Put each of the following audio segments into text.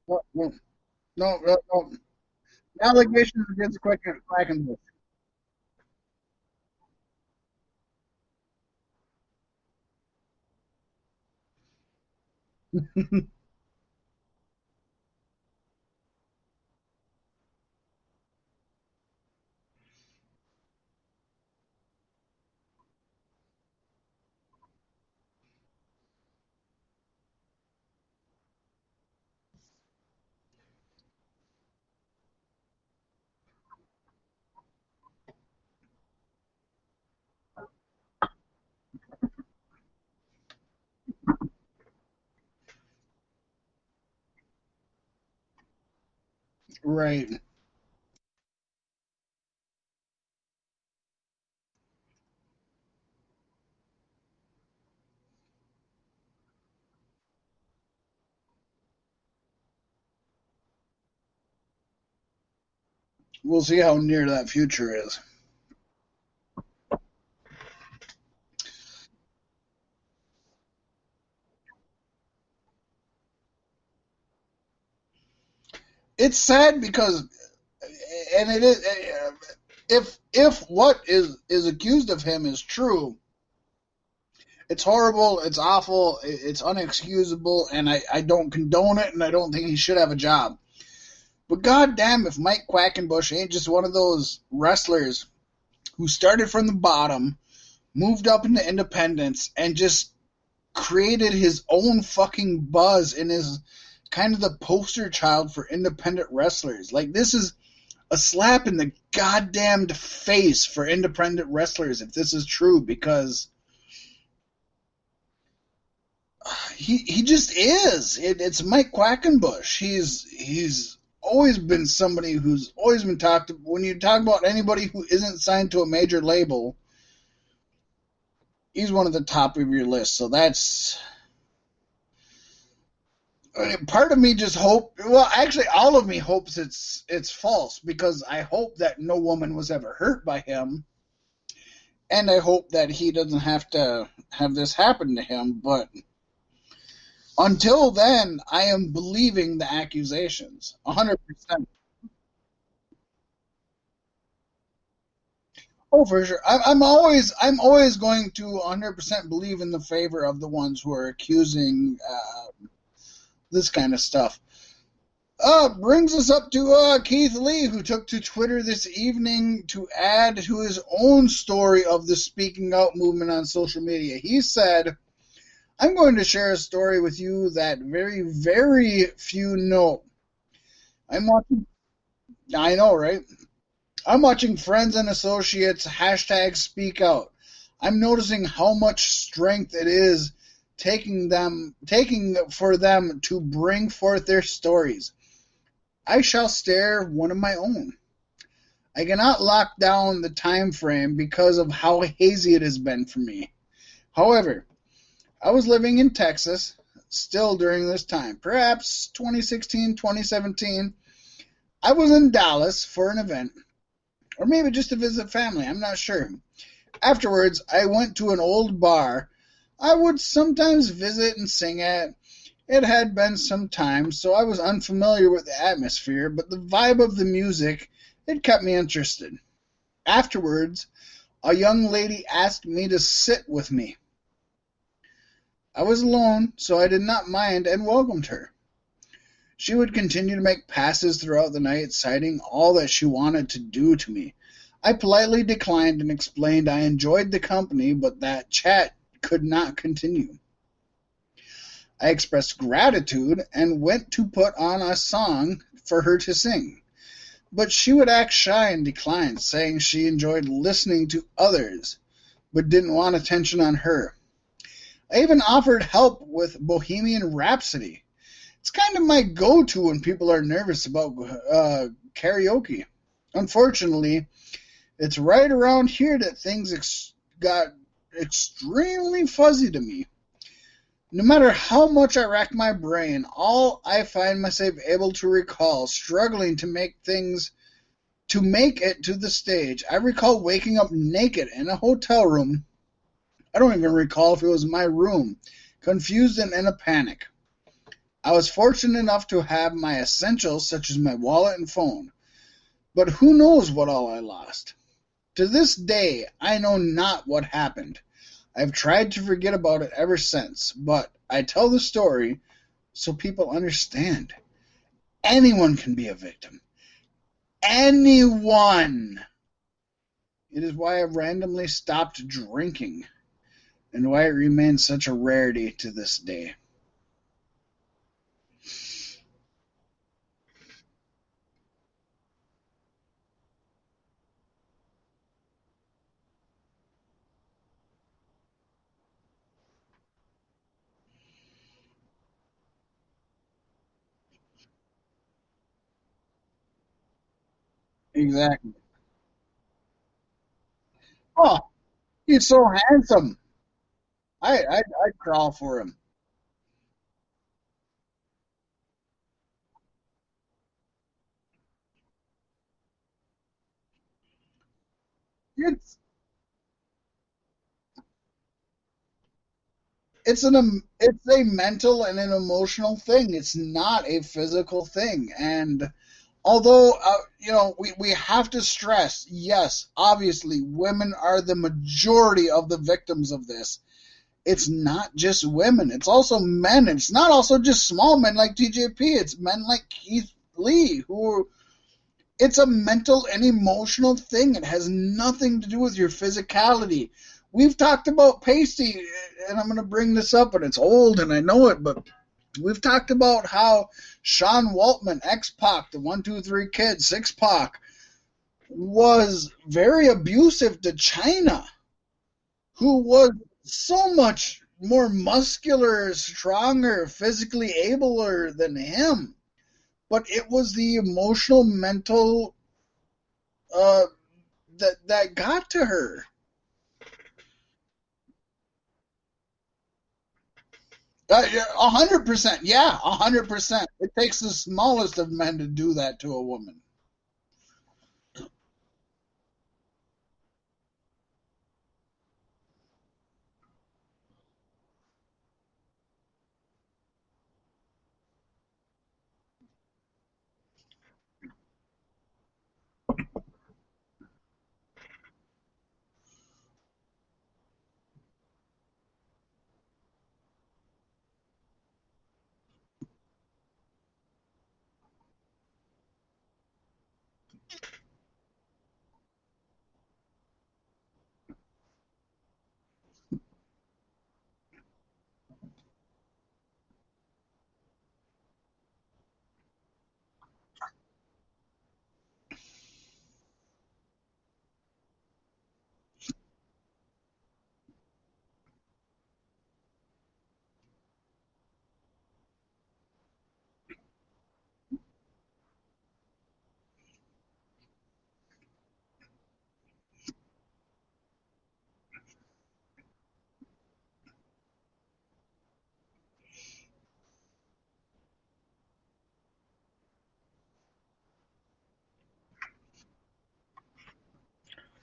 No, no, no, no, no. Allegations against Quackenbush. Right. We'll see how near that future is. It's sad because, and it is, if what is accused of him is true, it's horrible, it's awful, it's unexcusable, and I don't condone it, and I don't think he should have a job. But goddamn, if Mike Quackenbush ain't just one of those wrestlers who started from the bottom, moved up into independence, and just created his own fucking buzz and is kind of the poster child for independent wrestlers. Like, this is a slap in the goddamned face for independent wrestlers if this is true, because he just is. It's Mike Quackenbush. He's always been somebody who's always been talked. When you talk about anybody who isn't signed to a major label, he's one of the top of your list. So that's, I mean, part of me just hope. Well, actually, all of me hopes it's false, because I hope that no woman was ever hurt by him, and I hope that he doesn't have to have this happen to him. But until then, I am believing the accusations 100%. Oh, for sure. I'm always going to 100% believe in the favor of the ones who are accusing this kind of stuff. Brings us up to Keith Lee, who took to Twitter this evening to add to his own story of the speaking out movement on social media. He said, I'm going to share a story with you that very, very few know. I'm watching, I know, right? I'm watching friends and associates hashtag speak out. I'm noticing how much strength it is taking for them to bring forth their stories. I shall share one of my own. I cannot lock down the time frame because of how hazy it has been for me. However, I was living in Texas still during this time, perhaps 2016, 2017. I was in Dallas for an event, or maybe just to visit family, I'm not sure. Afterwards, I went to an old bar I would sometimes visit and sing at. It had been some time, so I was unfamiliar with the atmosphere, but the vibe of the music, it kept me interested. Afterwards, a young lady asked me to sit with me. I was alone, so I did not mind and welcomed her. She would continue to make passes throughout the night, citing all that she wanted to do to me. I politely declined and explained I enjoyed the company, but that chat could not continue. I expressed gratitude and went to put on a song for her to sing, but she would act shy and decline, saying she enjoyed listening to others, but didn't want attention on her. I even offered help with Bohemian Rhapsody. It's kind of my go-to when people are nervous about karaoke. Unfortunately, it's right around here that things got extremely fuzzy to me. No matter how much I rack my brain, all I find myself able to recall struggling to make it to the stage. I recall waking up naked in a hotel room. I don't even recall if it was my room, confused and in a panic. I was fortunate enough to have my essentials such as my wallet and phone, but who knows what all I lost. To this day, I know not what happened. I've tried to forget about it ever since, but I tell the story so people understand. Anyone can be a victim. Anyone! It is why I randomly stopped drinking and why it remains such a rarity to this day. Exactly. Oh, he's so handsome. I'd crawl for him. It's it's a mental and an emotional thing. It's not a physical thing. And although we have to stress, yes, obviously women are the majority of the victims of this. It's not just women, it's also men. It's not also just small men like TJP. It's men like Keith Lee who it's a mental and emotional thing. It has nothing to do with your physicality. We've talked about Pasty, and I'm going to bring this up, and it's old, and I know it, but we've talked about how Sean Waltman, X Pac, the 1, 2, 3 Kid, 6 Pac, was very abusive to China, who was so much more muscular, stronger, physically abler than him. But it was the emotional, mental uh, that got to her. 100%, yeah, 100%. It takes the smallest of men to do that to a woman.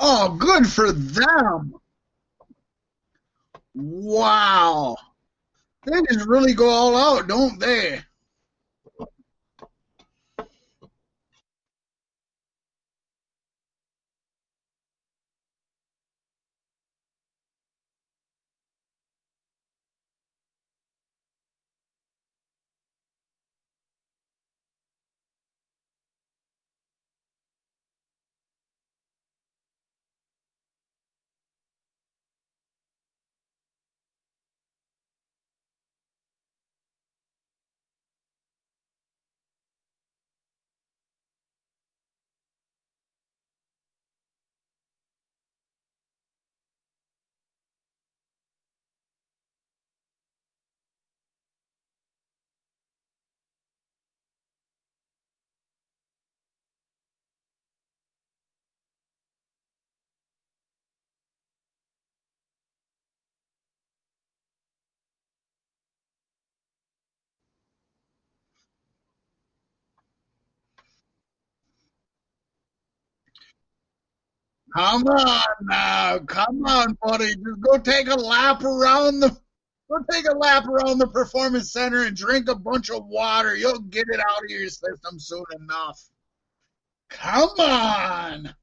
Oh, good for them! Wow, they just really go all out, don't they? Come on now, come on, buddy. Just go take a lap around the. Go take a lap around the performance center and drink a bunch of water. You'll get it out of your system soon enough. Come on.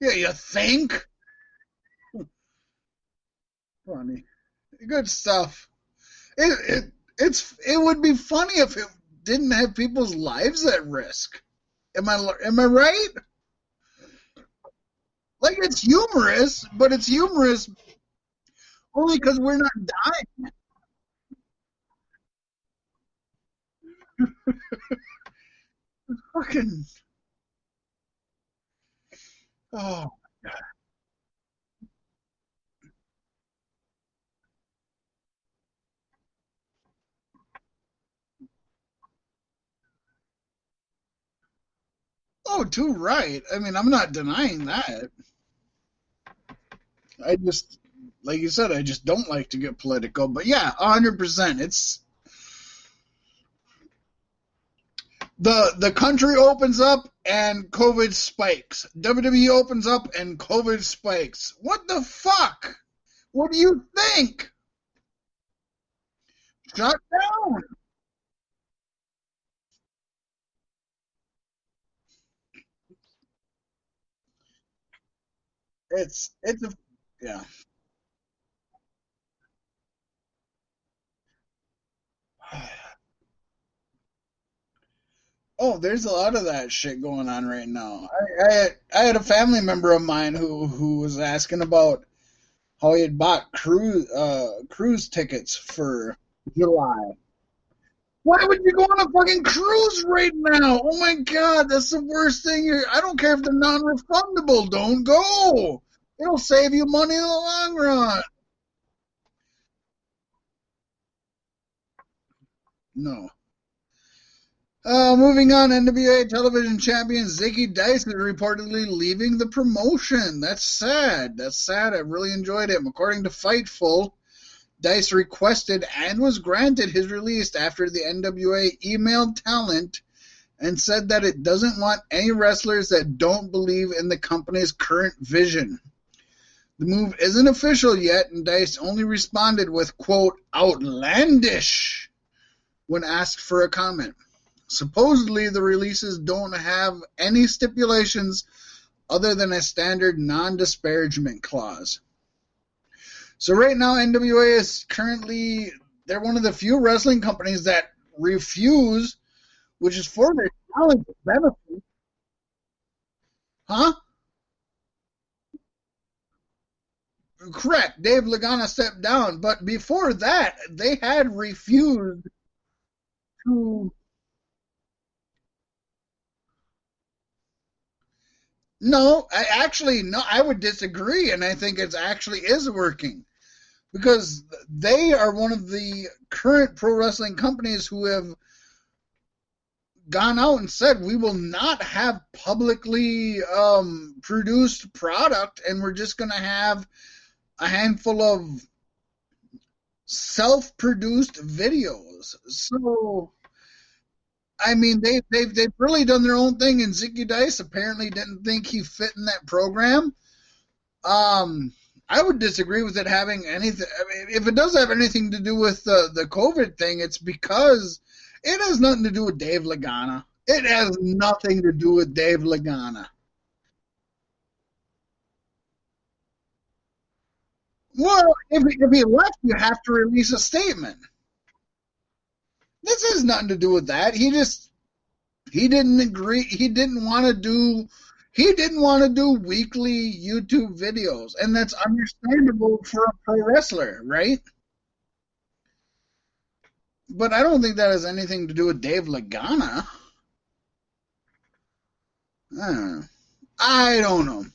Yeah, you think? Funny. Good stuff. It would be funny if it didn't have people's lives at risk. Am I right? Like it's humorous, but it's humorous only because we're not dying. Fucking oh oh, too right. I mean, I'm not denying that. I just like you said, I just don't like to get political. But yeah, 100%. It's the country opens up and COVID spikes. WWE opens up and COVID spikes. What the fuck? What do you think? Shut down. It's a yeah. Oh, there's a lot of that shit going on right now. I had a family member of mine who was asking about how he had bought cruise tickets for July. Why would you go on a fucking cruise right now? Oh my god, that's the worst thing. I don't care if they're non-refundable. Don't go. It'll save you money in the long run. No. Moving on, NWA television champion Zicky Dice is reportedly leaving the promotion. That's sad. That's sad. I really enjoyed him. According to Fightful, Dice requested and was granted his release after the NWA emailed talent and said that it doesn't want any wrestlers that don't believe in the company's current vision. The move isn't official yet, and Dice only responded with, quote, outlandish when asked for a comment. Supposedly, the releases don't have any stipulations other than a standard non-disparagement clause. So right now, NWA is currently, they're one of the few wrestling companies that refuse, which is for their talent benefit. Huh? Correct. Dave Lagana stepped down, but before that, they had refused to. No, I would disagree, and I think it actually is working because they are one of the current pro wrestling companies who have gone out and said we will not have publicly produced product, and we're just going to have a handful of self-produced videos. So I mean, they've really done their own thing, and Zicky Dice apparently didn't think he fit in that program. Um, I would disagree with it having anything. I mean, if it does have anything to do with the COVID thing, it's because it has nothing to do with Dave Lagana. It has nothing to do with Dave Lagana. Well, if he left, you have to release a statement. This has nothing to do with that. He didn't agree. He didn't want to do weekly YouTube videos, and that's understandable for a pro wrestler, right? But I don't think that has anything to do with Dave Lagana. I don't know.